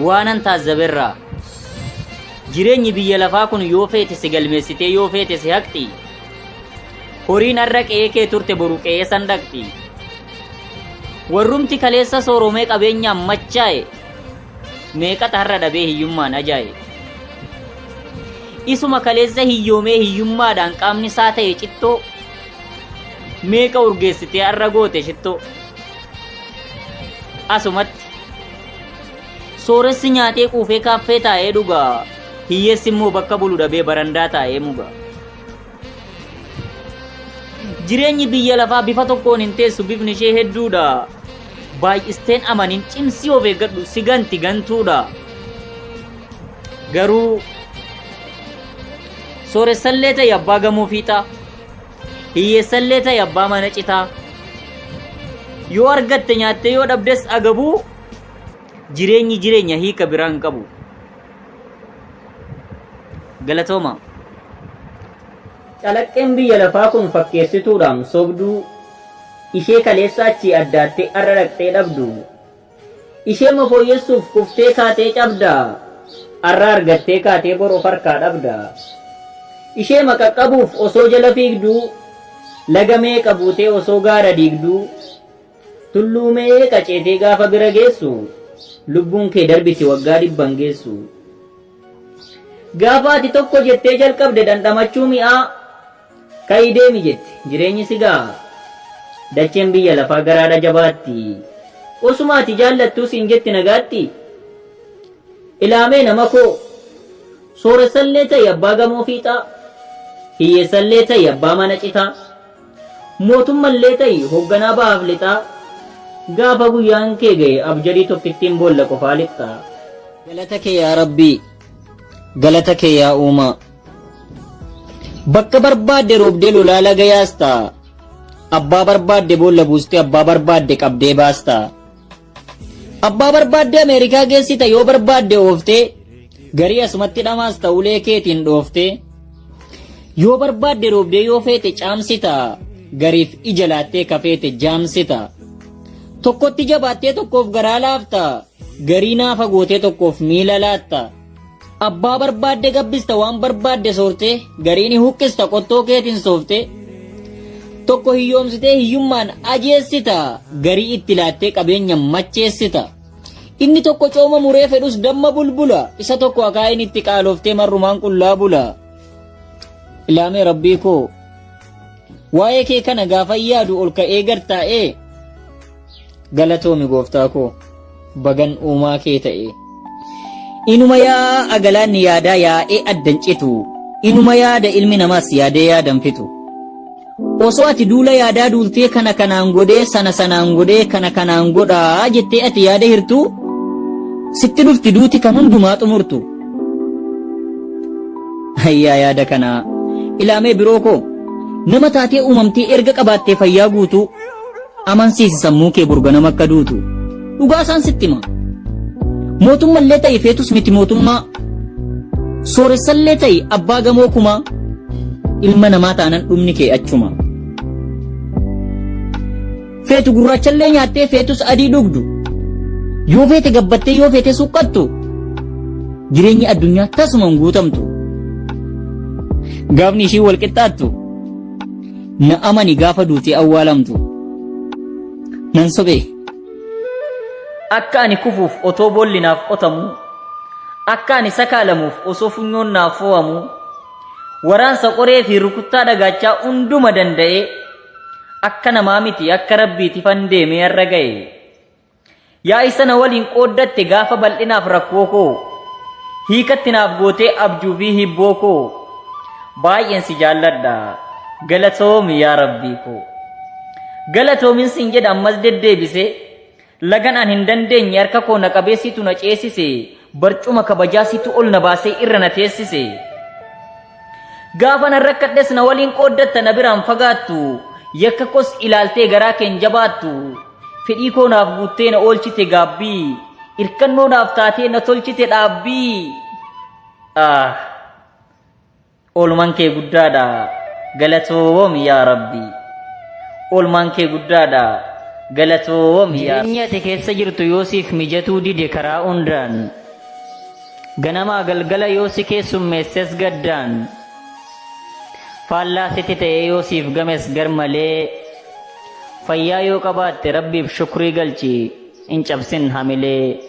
waanan taazzaberraa jireenyi biyya lafaa kun yoo feete si galmeessitee yoo feete si haqxi horiin har'a qe'ee kee turte boru qe'ee san dhaqxi warrumti kaleessa sooromee qabeenyaan machaa'e meeqata har'a dhabee hiyyummaan ajaa'e isuma kaleessa hiyyoomee hiyyummaadhaan qaamni isaa ta'e cittoo meeqa urgeessitee har'a goote shittoo asumatti sooressi nyaatee quufee kaaffee taa'ee dhugaa hiyyeessi immoo bakka bulu dhabee barandaa taa'ee mugaa jireenyi biyya lafaa bifa tokkoon hin teessu bifni ishee hedduudha baay'isteen amanin cimsii of eeggadhu si ganti gantuudha garuu sooressallee ta'e abbaa gamoo fiixaa hiyyeessallee ta'e abbaa mana citaa yoo argatte nyaatte yoo dhabdes agabuu jireenyi jireenya hiika biraan qabu galatooma calaqqeen biyya lafaa kun fakkeessituudhaan sobduu ishee kaleessa achii addaattee har'a dhaqxee dhabdu ishee mafooyyessuuf kuftee kaatee cabda har'a argattee kaatee bor of harkaa dhabda ishee maqaqqabuuf osoo jala fiigduu laga meeqa buutee osoo gaara diigduu tulluu meeqa ceetee gaafa bira geessu lubbuun kee darbiti waggaa dhibban geessu gaafa ati tokko jettee jalqabde dhandhamachuu mi'aa ka'ii deemi jette jireenyi sigaa dacheen biyya lafaa garaadha jabaatti osuma ati jaallattuu siin jetti nagaatti ilaamee nama koo sooressallee ta'e abbaa gamoo fiixaa hiyyeessallee ta'e abbaa mana citaa mootummallee ta'e hoogganaa ba'aaf lixaa gaafa guyyaan kee ga'e abjadii tokkittiin boolla qofaa lixxaa galata kee yaa rabbii galata kee yaa uumaa bakka barbaadde roobdee lolaa laga yaastaa abbaa barbaadde boolla buustee abbaa barbaadde qabdee baastaa abbaa barbaadde ameerikaa geessita yoo barbaadde ooftee garii asumatti dhamaasta ulee keetiin dhooftee yoo barbaadde roobdee yoo feete caamsita gariif ija laattee kafeete jaamsita tokkotti jabaattee tokkoof garaa laafta garii naafa gootee tokkoof miila laatta abbaa barbaadde gabbista waan barbaadde soorte gariini huqqista qottoo keetiin soofte tokko hiyyoomsitee hiyyummaan ajeessita garii itti laattee qabeenya macheessita inni tokko cooma muree fedhus damma bulbula isa tokko akaayin itti qaalooftee marrumaan qullaa bula ilaamee rabbii koo waa'ee kee kana gaafa yaadu ol ka'ee gartaa'ee galatoomi gooftaa koo bagan uumaa kee ta'e inuma yaa agalaanni yaadaa yaa'ee addan citu inuma yaada ilmi namaas yaadee yaadan fitu osoo ati duula yaadaa duultee kana kanaan godhee sana sanaan godhee kana kanaan godhaa jettee ati yaada hirtu sitti dhufti duuti kan hundumaa xumurtu hayyaa yaada kanaa ilaamee biroo koo nama taatee uumamtee erga qabaattee fayyaa guutuu amansiisi sammuu kee burganama akka duutu dhugaa isaan sitti hima mootummallee ta'e feetus miti mootummaa sooressallee ta'e abbaa gamoo kumaa ilma namaa taanan dhumni kee achuma feetu gurraachallee nyaattee feetus adii dhugdu yoo feete gabbattee yoo feete suqqattu jireenyi addunyaa tasumaan guutamtu gaafni ishii wal qixxaattu na amani gaafa duutee awwaalamtu nan sobee akka ani kufuuf otoo boolli naaf qotamu akka ani sakaalamuuf osoo funyoon naaf fo'amu waraansa qoree fi rukuttaa dhagaachaa hunduma danda'e akka namaa miti akka rabbiiti fandeemee har'a ga'e yaa isa na waliin qooddatte gaafa bal'inaaf rakkoo koo hiikatti naaf gootee abjuu fi hibboo koo baay'een si jaalladha galatoomi yaa rabbii koo galatoomin sin jedha ammas deddeebise lagan an hin dandeenye harka koo na qabeessitu na ceesise barcuma kabajaasitu ol na baasee irra na teessise gaafa nan rakkadhes na waliin qooddatta na biraan fagaattu yakka kos ilaaltee garaa keen jabaattu fedhii koo naaf guuttee na oolchite gaabbii irkannoo naaf taatee na tolchite dhaabbii oolmaan kee guddaadha galatoomi yaa rabbii oolmaan kee guddaadha galatoomi yaa jireenya ati keessa jirtu yoosiif mijatuu dide karaa hundaan ganamaa galgala yoo si keessummeesses gaddaan faallaa sitti ta'ee yoo siif games garmalee fayyaa yoo qabaatte rabbiif shukrii galchi hin cabsin hamilee